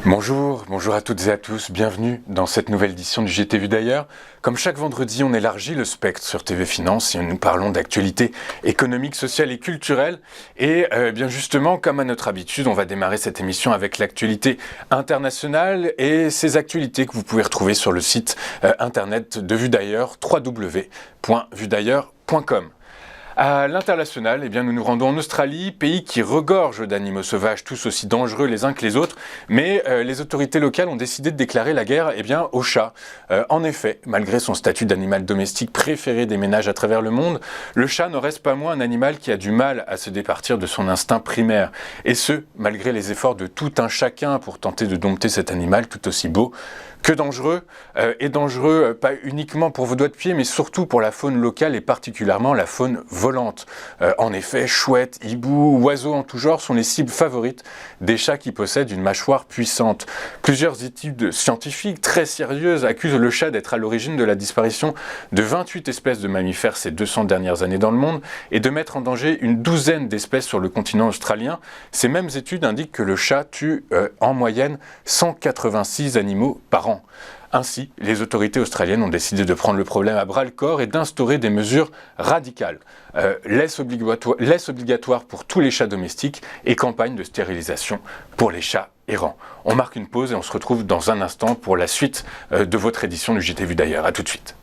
Bonjour à toutes et à tous, bienvenue dans cette nouvelle édition du JT Vu d'ailleurs. Comme chaque vendredi, on élargit le spectre sur TV Finance et nous parlons d'actualités économiques, sociales et culturelles. Et bien justement, comme à notre habitude, on va démarrer cette émission avec l'actualité internationale et ces actualités que vous pouvez retrouver sur le site internet de Vue d'ailleurs, www.vuedailleurs.com. À l'international, nous nous rendons en Australie, pays qui regorge d'animaux sauvages tous aussi dangereux les uns que les autres, mais les autorités locales ont décidé de déclarer la guerre au chat. En effet, malgré son statut d'animal domestique préféré des ménages à travers le monde, le chat n'en reste pas moins un animal qui a du mal à se départir de son instinct primaire. Et ce, malgré les efforts de tout un chacun pour tenter de dompter cet animal tout aussi beau que dangereux, et dangereux pas uniquement pour vos doigts de pied, mais surtout pour la faune locale et particulièrement la faune volante. En effet, chouettes, hiboux, oiseaux en tout genre sont les cibles favorites des chats qui possèdent une mâchoire puissante. Plusieurs études scientifiques très sérieuses accusent le chat d'être à l'origine de la disparition de 28 espèces de mammifères ces 200 dernières années dans le monde et de mettre en danger une douzaine d'espèces sur le continent australien. Ces mêmes études indiquent que le chat tue en moyenne 186 animaux par an. Ainsi, les autorités australiennes ont décidé de prendre le problème à bras-le-corps et d'instaurer des mesures radicales. Laisse obligatoire pour tous les chats domestiques et campagne de stérilisation pour les chats errants. On marque une pause et on se retrouve dans un instant pour la suite de votre édition du JT Vu d'ailleurs. A tout de suite.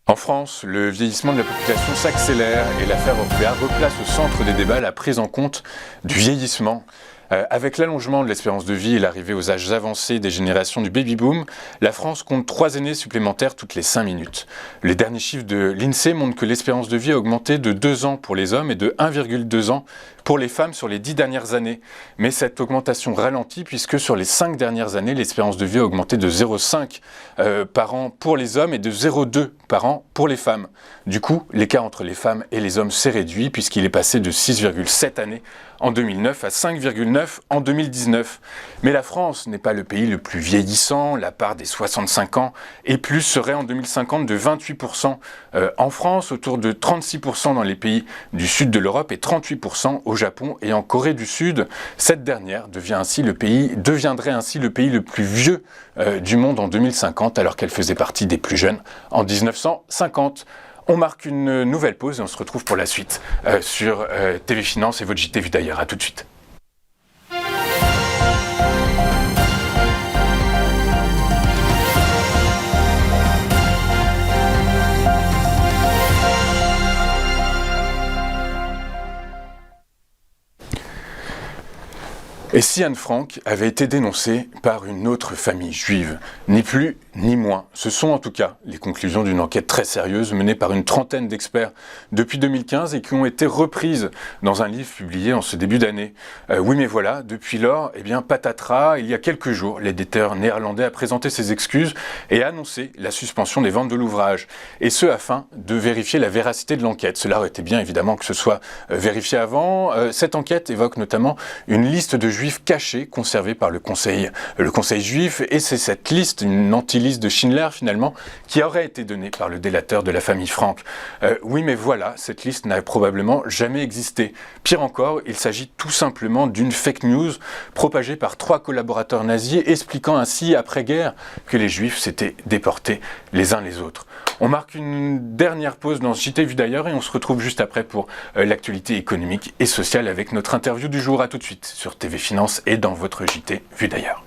En France, le vieillissement de la population s'accélère et l'affaire Orpea replace au centre des débats la prise en compte du vieillissement. Avec l'allongement de l'espérance de vie et l'arrivée aux âges avancés des générations du baby-boom, la France compte 3 aînés supplémentaires toutes les 5 minutes. Les derniers chiffres de l'INSEE montrent que l'espérance de vie a augmenté de 2 ans pour les hommes et de 1,2 ans pour les femmes sur les 10 dernières années. Mais cette augmentation ralentit puisque sur les 5 dernières années, l'espérance de vie a augmenté de 0,5 par an pour les hommes et de 0,2 par an pour les femmes. Du coup, l'écart entre les femmes et les hommes s'est réduit puisqu'il est passé de 6,7 années en 2009 à 5,9 en 2019. Mais la France n'est pas le pays le plus vieillissant, la part des 65 ans et plus serait en 2050 de 28% en France, autour de 36% dans les pays du sud de l'Europe et 38% au Japon et en Corée du Sud. Cette dernière deviendrait ainsi le pays le plus vieux du monde en 2050 alors qu'elle faisait partie des plus jeunes en 1950. On marque une nouvelle pause et on se retrouve pour la suite sur TV Finance et votre JT Vu d'ailleurs. A tout de suite. Et si Anne Frank avait été dénoncée par une autre famille juive, ni plus ni moins. Ce sont en tout cas les conclusions d'une enquête très sérieuse menée par une trentaine d'experts depuis 2015 et qui ont été reprises dans un livre publié en ce début d'année. Oui mais voilà, depuis lors, patatras, il y a quelques jours, l'éditeur néerlandais a présenté ses excuses et a annoncé la suspension des ventes de l'ouvrage. Et ce afin de vérifier la véracité de l'enquête. Cela aurait été bien évidemment que ce soit vérifié avant. Cette enquête évoque notamment une liste de juifs cachés conservés par le conseil juif et c'est cette liste, une anti-liste de Schindler finalement, qui aurait été donnée par le délateur de la famille Frank. Oui mais voilà, cette liste n'a probablement jamais existé. Pire encore, il s'agit tout simplement d'une fake news propagée par 3 collaborateurs nazis expliquant ainsi après-guerre que les juifs s'étaient déportés les uns les autres. On marque une dernière pause dans ce JT Vu d'ailleurs et on se retrouve juste après pour l'actualité économique et sociale avec notre interview du jour. À tout de suite sur TV Finance et dans votre JT Vu d'ailleurs.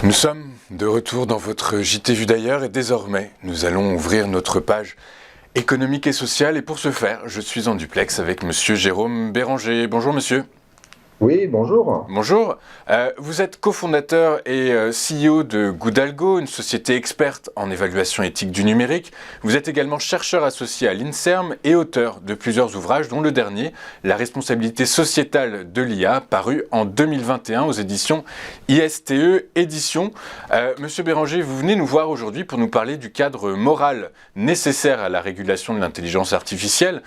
Nous sommes de retour dans votre JT Vu d'ailleurs et désormais nous allons ouvrir notre page économique et sociale et pour ce faire je suis en duplex avec monsieur Jérôme Béranger. Bonjour monsieur. Oui, bonjour. Bonjour, vous êtes cofondateur et CEO de Goodalgo, une société experte en évaluation éthique du numérique. Vous êtes également chercheur associé à l'INSERM et auteur de plusieurs ouvrages, dont le dernier, La responsabilité sociétale de l'IA, paru en 2021 aux éditions ISTE Éditions. Monsieur Béranger, vous venez nous voir aujourd'hui pour nous parler du cadre moral nécessaire à la régulation de l'intelligence artificielle.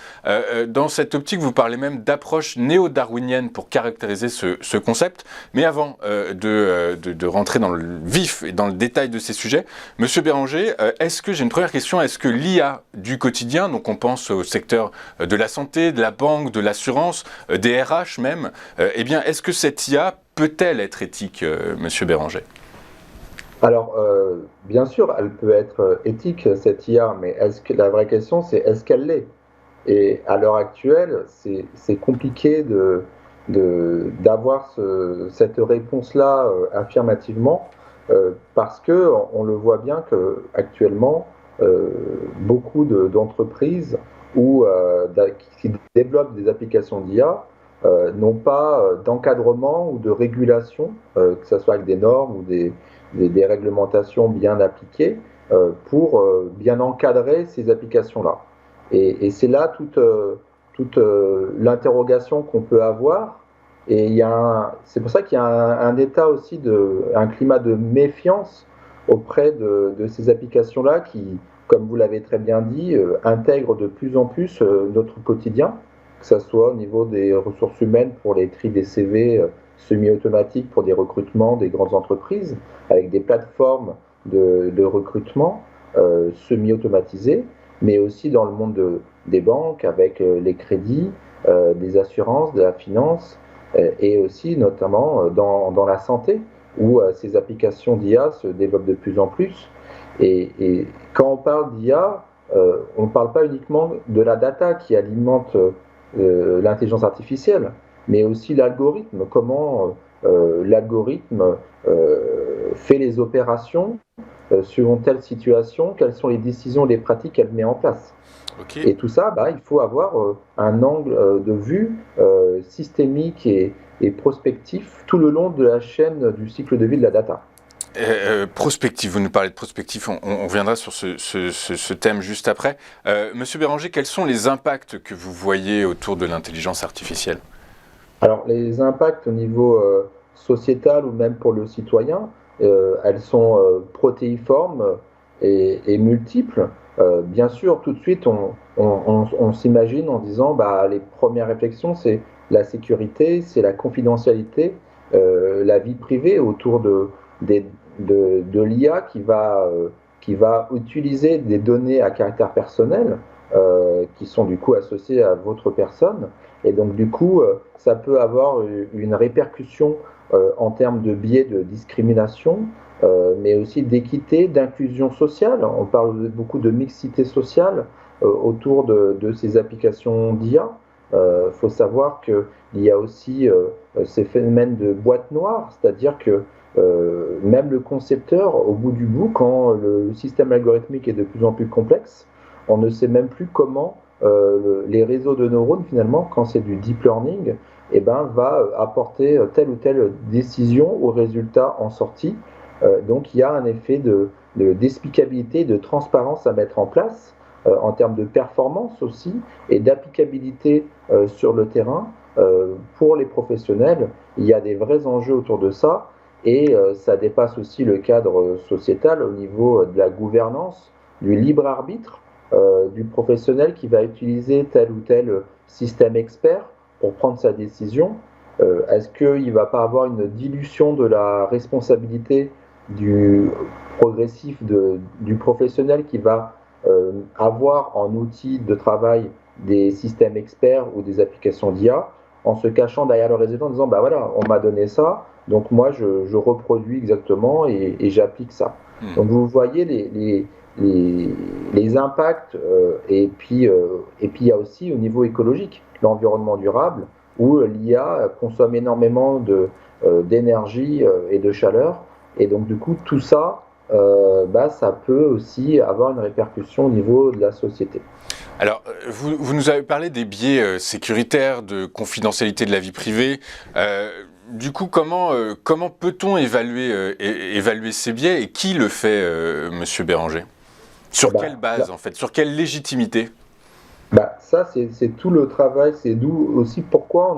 Dans cette optique, vous parlez même d'approche néo-darwinienne pour caractériser ce concept. Mais avant de rentrer dans le vif et dans le détail de ces sujets, Monsieur Béranger, j'ai une première question, est-ce que l'IA du quotidien, donc on pense au secteur de la santé, de la banque, de l'assurance, des RH même, est-ce que cette IA peut-elle être éthique, Monsieur Béranger? Alors, bien sûr, elle peut être éthique, cette IA, mais la vraie question, c'est est-ce qu'elle l'est? Et à l'heure actuelle, c'est compliqué d'avoir cette réponse-là affirmativement, parce que on le voit bien que actuellement, beaucoup d'entreprises qui développent des applications d'IA n'ont pas d'encadrement ou de régulation, que ce soit avec des normes ou des réglementations bien appliquées, pour bien encadrer ces applications-là. Et c'est là toute l'interrogation qu'on peut avoir. Et c'est pour ça qu'il y a un état aussi un climat de méfiance auprès de ces applications-là qui, comme vous l'avez très bien dit, intègrent de plus en plus notre quotidien, que ce soit au niveau des ressources humaines pour les tri des CV semi-automatiques pour des recrutements des grandes entreprises, avec des plateformes de recrutement semi-automatisées, mais aussi dans le monde des banques avec les crédits, des assurances, de la finance, et aussi notamment dans la santé, où ces applications d'IA se développent de plus en plus. Et quand on parle d'IA, on ne parle pas uniquement de la data qui alimente l'intelligence artificielle, mais aussi l'algorithme, comment l'algorithme fait les opérations selon telle situation, quelles sont les décisions et les pratiques qu'elle met en place. Okay. Et tout ça, il faut avoir un angle de vue systémique et prospectif tout le long de la chaîne du cycle de vie de la data. Prospective, vous nous parlez de prospective, on reviendra sur ce thème juste après. Monsieur Béranger, quels sont les impacts que vous voyez autour de l'intelligence artificielle? Alors, les impacts au niveau sociétal ou même pour le citoyen, elles sont protéiformes et multiples. Bien sûr, tout de suite, on s'imagine en disant, les premières réflexions, c'est la sécurité, c'est la confidentialité, la vie privée autour de l'IA qui va utiliser des données à caractère personnel, qui sont du coup associées à votre personne. Et donc du coup, ça peut avoir une répercussion en termes de biais de discrimination, mais aussi d'équité, d'inclusion sociale. On parle beaucoup de mixité sociale autour de ces applications d'IA. Faut savoir qu'il y a aussi ces phénomènes de boîte noire, c'est-à-dire que même le concepteur, au bout du bout, quand le système algorithmique est de plus en plus complexe, on ne sait même plus comment les réseaux de neurones, finalement, quand c'est du deep learning, va apporter telle ou telle décision ou résultat en sortie. Donc il y a un effet d'explicabilité, de transparence à mettre en place, en termes de performance aussi, et d'applicabilité sur le terrain. Pour les professionnels, il y a des vrais enjeux autour de ça, et ça dépasse aussi le cadre sociétal au niveau de la gouvernance, du libre arbitre, du professionnel qui va utiliser tel ou tel système expert pour prendre sa décision. Est-ce qu'il ne va pas avoir une dilution de la responsabilité du progressif du professionnel qui va avoir en outil de travail des systèmes experts ou des applications d'IA en se cachant derrière le résultat en disant voilà, on m'a donné ça, donc moi je reproduis exactement et j'applique ça. Donc vous voyez les impacts, et puis il y a aussi au niveau écologique, l'environnement durable, où l'IA consomme énormément d'énergie et de chaleur, et donc du coup tout ça ça peut aussi avoir une répercussion au niveau de la société. Alors, vous nous avez parlé des biais sécuritaires, de confidentialité de la vie privée. Du coup, comment peut-on évaluer ces biais et qui le fait, Monsieur Béranger? Sur quelle base, en fait? Sur quelle légitimité? Ça, c'est tout le travail, c'est d'où aussi pourquoi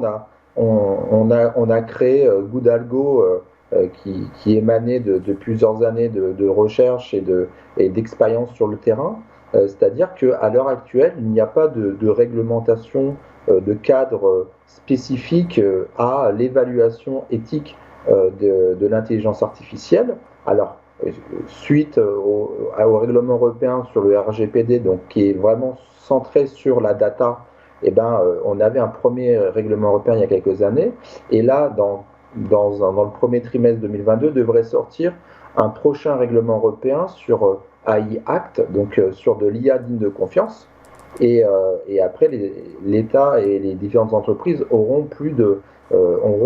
on a créé Goodalgo, qui émanait de plusieurs années de recherche et d'expérience sur le terrain. C'est-à-dire qu'à l'heure actuelle, il n'y a pas de réglementation, de cadre spécifique à l'évaluation éthique de l'intelligence artificielle. Alors, suite au règlement européen sur le RGPD, donc qui est vraiment centré sur la data, on avait un premier règlement européen il y a quelques années, et là, dans le premier trimestre 2022, devrait sortir un prochain règlement européen sur AI Act, donc sur de l'IA digne de confiance. Et après, l'État et les différentes entreprises auront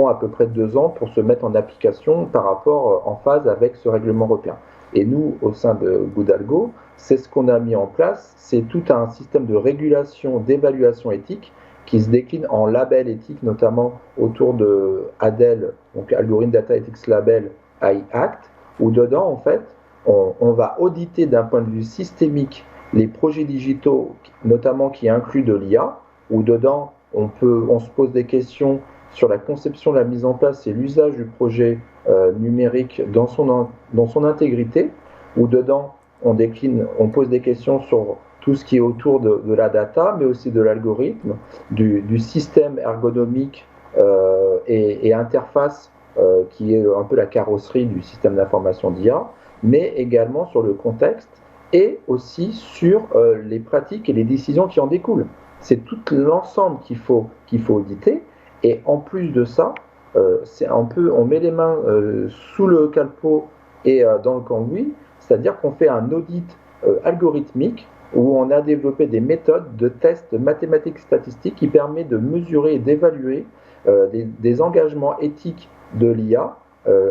à peu près 2 ans pour se mettre en application par rapport, en phase avec ce règlement européen. Et nous, au sein de Goodalgo, c'est ce qu'on a mis en place, c'est tout un système de régulation, d'évaluation éthique qui se décline en labels éthiques, notamment autour de ADEL, donc Algorithm Data Ethics Label AI Act, où dedans, en fait, on va auditer d'un point de vue systémique les projets digitaux, notamment qui incluent de l'IA, où dedans, on se pose des questions sur la conception, la mise en place et l'usage du projet numérique dans son intégrité, où dedans, on pose des questions sur tout ce qui est autour de la data, mais aussi de l'algorithme, du système ergonomique et interface qui est un peu la carrosserie du système d'information d'IA, mais également sur le contexte et aussi sur les pratiques et les décisions qui en découlent. C'est tout l'ensemble qu'il faut auditer, et en plus de ça, on met les mains sous le calpeau et dans le cambouis, c'est-à-dire qu'on fait un audit algorithmique où on a développé des méthodes de tests mathématiques statistiques qui permettent de mesurer et d'évaluer des engagements éthiques de l'IA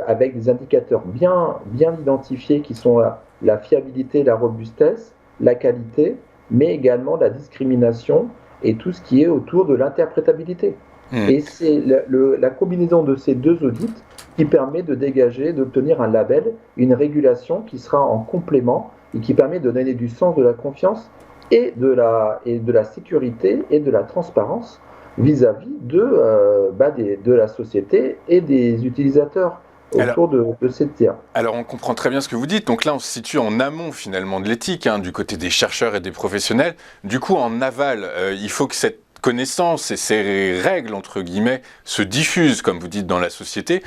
avec des indicateurs bien identifiés qui sont la fiabilité, la robustesse, la qualité, mais également la discrimination et tout ce qui est autour de l'interprétabilité. Et c'est la combinaison de ces deux audits qui permet d'obtenir un label, une régulation qui sera en complément et qui permet de donner du sens, de la confiance et de la sécurité et de la transparence vis-à-vis de la société et des utilisateurs autour de cette IA. Alors on comprend très bien ce que vous dites, donc là on se situe en amont finalement de l'éthique, du côté des chercheurs et des professionnels. Du coup en aval, il faut que cette connaissance et ces règles, entre guillemets, se diffusent, comme vous dites, dans la société.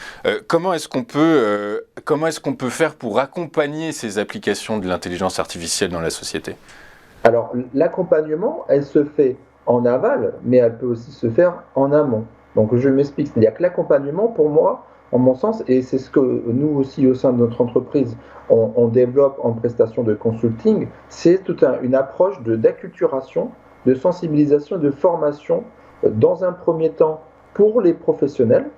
Comment est-ce qu'on peut faire pour accompagner ces applications de l'intelligence artificielle dans la société? Alors, l'accompagnement, elle se fait en aval, mais elle peut aussi se faire en amont. Donc, je m'explique. C'est-à-dire que l'accompagnement, pour moi, en mon sens, et c'est ce que nous aussi, au sein de notre entreprise, on développe en prestation de consulting, c'est toute une approche d'acculturation, de sensibilisation et de formation, dans un premier temps pour les professionnels.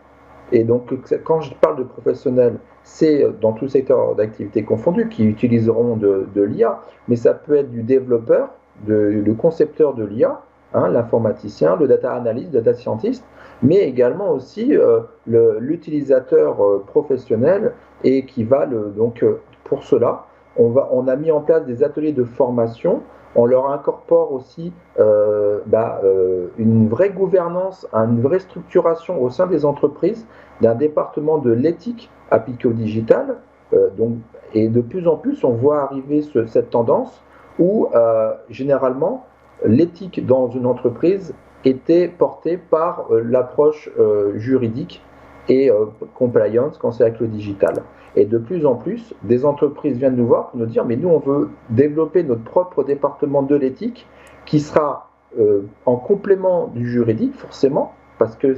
Et donc, quand je parle de professionnels, c'est dans tout secteur d'activité confondu qui utiliseront de l'IA, mais ça peut être du développeur, le concepteur de l'IA, l'informaticien, le data analyst, le data scientist, mais également aussi l'utilisateur professionnel, et qui va pour cela, on a mis en place des ateliers de formation. On leur incorpore aussi une vraie gouvernance, une vraie structuration au sein des entreprises, d'un département de l'éthique appliquée au digital. Et de plus en plus, on voit arriver cette tendance où, généralement, l'éthique dans une entreprise était portée par l'approche juridique et compliance quand c'est avec le digital. Et de plus en plus, des entreprises viennent nous voir pour nous dire, mais nous, on veut développer notre propre département de l'éthique qui sera en complément du juridique, forcément, parce que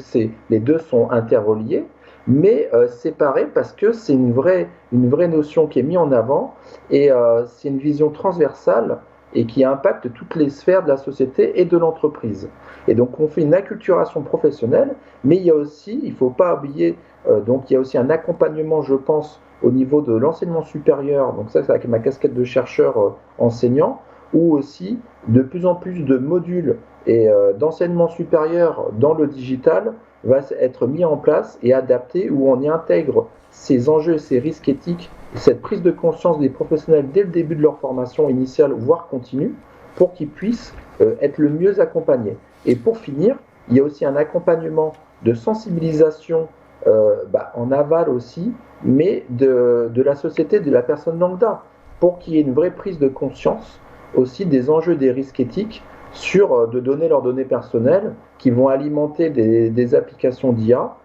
les deux sont interreliés, mais séparés parce que c'est une vraie notion qui est mise en avant, et c'est une vision transversale et qui impacte toutes les sphères de la société et de l'entreprise. Et donc on fait une acculturation professionnelle, mais il y a aussi, il ne faut pas oublier, donc il y a aussi un accompagnement, je pense, au niveau de l'enseignement supérieur, donc ça c'est avec ma casquette de chercheur enseignant, où aussi de plus en plus de modules et d'enseignement supérieur dans le digital va être mis en place et adapté, où on y intègre ces enjeux, ces risques éthiques, cette prise de conscience des professionnels dès le début de leur formation initiale, voire continue, pour qu'ils puissent être le mieux accompagnés. Et pour finir, il y a aussi un accompagnement de sensibilisation en aval aussi, mais de la société, de la personne lambda, pour qu'il y ait une vraie prise de conscience aussi des enjeux des risques éthiques de donner leurs données personnelles qui vont alimenter des applications d'IA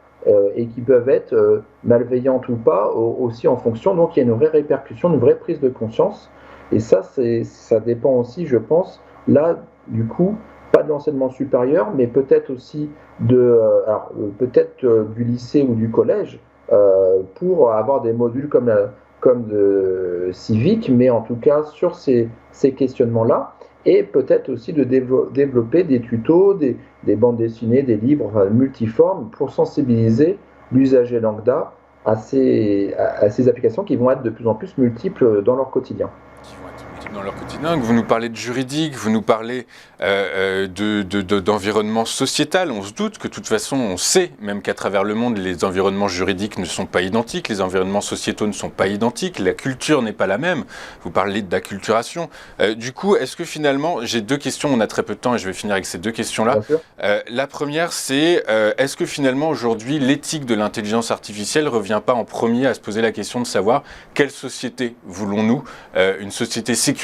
et qui peuvent être malveillantes ou pas aussi en fonction. Donc il y a une vraie répercussion, une vraie prise de conscience. Et ça dépend aussi, je pense, là, du coup, pas de l'enseignement supérieur, mais peut-être aussi du lycée ou du collège pour avoir des modules comme de civique, mais en tout cas sur ces questionnements-là, et peut-être aussi de développer des tutos, des bandes dessinées, des livres multiformes pour sensibiliser l'usager lambda à ces applications qui vont être de plus en plus multiples dans leur quotidien. Dans leur quotidien, vous nous parlez de juridique, vous nous parlez d'environnement sociétal. On se doute que de toute façon, on sait même qu'à travers le monde, les environnements juridiques ne sont pas identiques, les environnements sociétaux ne sont pas identiques, la culture n'est pas la même. Vous parlez d'acculturation. Du coup, est-ce que finalement, j'ai deux questions, on a très peu de temps et je vais finir avec ces deux questions-là. La première, c'est est-ce que finalement, aujourd'hui, l'éthique de l'intelligence artificielle ne revient pas en premier à se poser la question de savoir quelle société voulons-nous, une société sécuritaire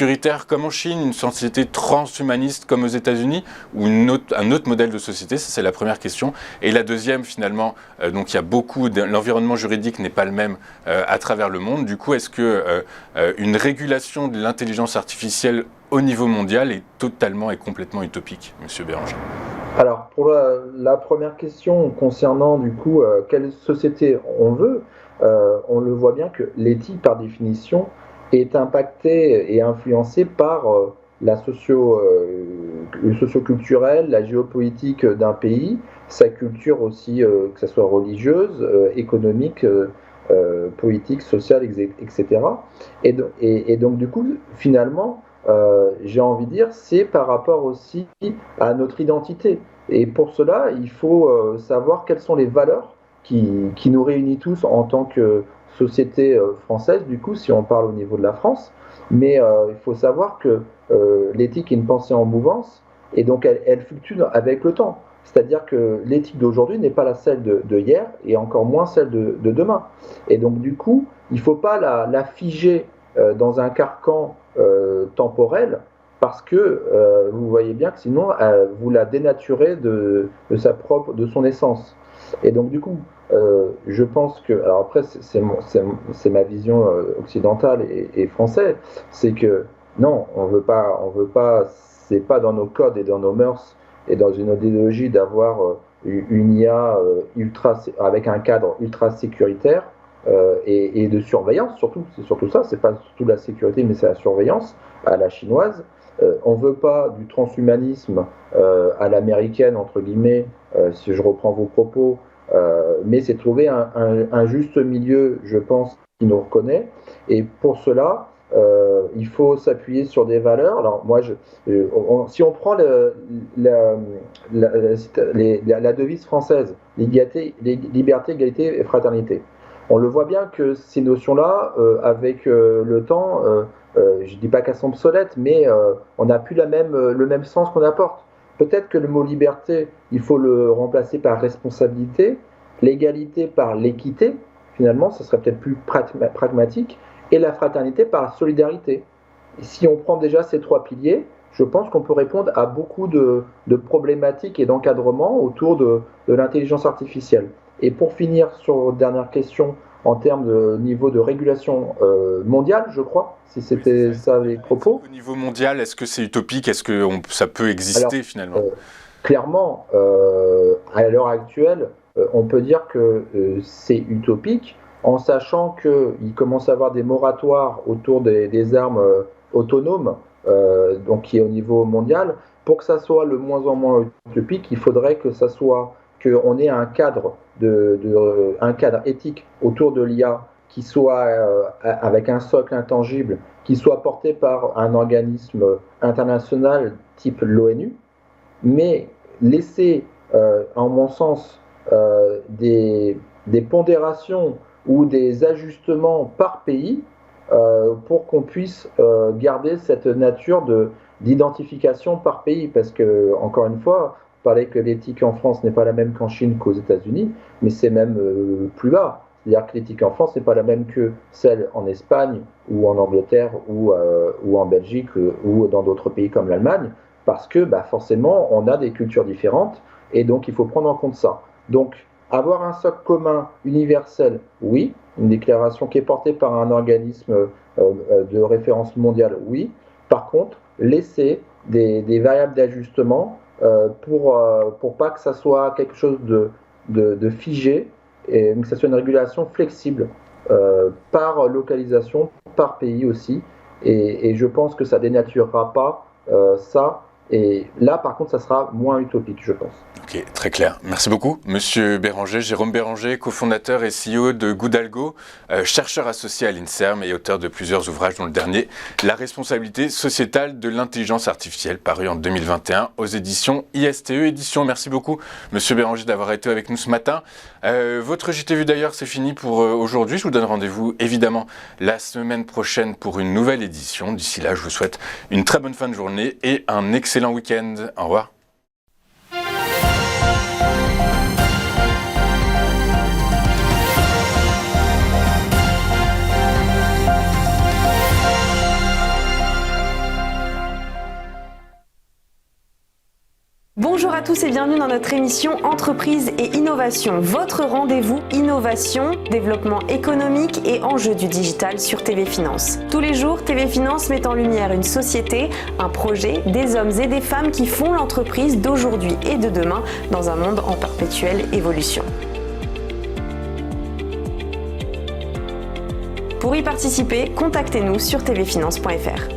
comme en Chine, une société transhumaniste comme aux États-Unis, ou un autre modèle de société? Ça, c'est la première question. Et la deuxième, finalement, donc il y a l'environnement juridique n'est pas le même à travers le monde. Du coup, est-ce que une régulation de l'intelligence artificielle au niveau mondial est totalement et complètement utopique, Monsieur Béranger? Alors, pour la première question concernant, du coup, quelle société on veut, on le voit bien que l'éthique, par définition, est impactée et influencée par le socioculturel, la géopolitique d'un pays, sa culture aussi, que ce soit religieuse, économique, politique, sociale, etc. Et donc, du coup, finalement, j'ai envie de dire, c'est par rapport aussi à notre identité. Et pour cela, il faut savoir quelles sont les valeurs qui nous réunissent tous en tant que société française, du coup, si on parle au niveau de la France. Mais il faut savoir que l'éthique est une pensée en mouvance, et donc elle fluctue avec le temps. C'est-à-dire que l'éthique d'aujourd'hui n'est pas la celle de hier, et encore moins celle de demain. Et donc, du coup, il ne faut pas la figer dans un carcan temporel, parce que vous voyez bien que sinon vous la dénaturez de son essence. Et donc, du coup, je pense que, alors après c'est ma vision occidentale et française, c'est que non, on veut pas, c'est pas dans nos codes et dans nos mœurs et dans une idéologie d'avoir une IA avec un cadre ultra sécuritaire et de surveillance surtout. C'est surtout ça, c'est pas surtout la sécurité, mais c'est la surveillance à la chinoise. On veut pas du transhumanisme à l'américaine, entre guillemets, si je reprends vos propos, mais c'est trouver un juste milieu, je pense, qui nous reconnaît. Et pour cela, il faut s'appuyer sur des valeurs. Alors moi, si on prend la devise française, liberté, égalité et fraternité, on le voit bien que ces notions-là, avec le temps, je ne dis pas qu'elles sont obsolètes, mais on n'a plus le même sens qu'on apporte. Peut-être que le mot liberté, il faut le remplacer par responsabilité, l'égalité par l'équité, finalement, ce serait peut-être plus pragmatique, et la fraternité par la solidarité. Et si on prend déjà ces trois piliers, je pense qu'on peut répondre à beaucoup de problématiques et d'encadrement autour de l'intelligence artificielle. Et pour finir sur votre dernière question, en termes de niveau de régulation mondiale, je crois, si c'était ça les propos. Au niveau mondial, est-ce que c'est utopique? Est-ce que ça peut exister finalement? Clairement, à l'heure actuelle, on peut dire que c'est utopique, en sachant qu'il commence à y avoir des moratoires autour des armes autonomes donc qui est au niveau mondial, pour que ça soit le moins en moins utopique, il faudrait que ça soit qu'on ait un cadre un cadre éthique autour de l'IA qui soit avec un socle intangible, qui soit porté par un organisme international type l'ONU, mais laisser, en mon sens, des pondérations ou des ajustements par pays pour qu'on puisse garder cette nature d'identification par pays. Parce que, encore une fois, parler que l'éthique en France n'est pas la même qu'en Chine qu'aux États-Unis, mais c'est même plus bas. C'est-à-dire que l'éthique en France n'est pas la même que celle en Espagne ou en Angleterre ou en Belgique ou dans d'autres pays comme l'Allemagne, parce que forcément, on a des cultures différentes et donc il faut prendre en compte ça. Donc, avoir un socle commun universel, oui. Une déclaration qui est portée par un organisme de référence mondiale, oui. Par contre, laisser des variables d'ajustement pour pas que ça soit quelque chose de figé, et que ça soit une régulation flexible par localisation, par pays aussi. Et je pense que ça dénaturera pas ça. Et là, par contre, ça sera moins utopique, je pense. Ok, très clair. Merci beaucoup, Monsieur Béranger, Jérôme Béranger, cofondateur et CEO de Goodalgo, chercheur associé à l'INSERM et auteur de plusieurs ouvrages, dont le dernier, La responsabilité sociétale de l'intelligence artificielle, paru en 2021 aux éditions ISTE Éditions. Merci beaucoup, Monsieur Béranger, d'avoir été avec nous ce matin. Votre JT Vu d'ailleurs, c'est fini pour aujourd'hui. Je vous donne rendez-vous évidemment la semaine prochaine pour une nouvelle édition. D'ici là, je vous souhaite une très bonne fin de journée et un excellent week-end. Au revoir. Bonjour à tous et bienvenue dans notre émission Entreprise et Innovation, votre rendez-vous innovation, développement économique et enjeux du digital sur TV Finance. Tous les jours, TV Finance met en lumière une société, un projet, des hommes et des femmes qui font l'entreprise d'aujourd'hui et de demain dans un monde en perpétuelle évolution. Pour y participer, contactez-nous sur tvfinance.fr.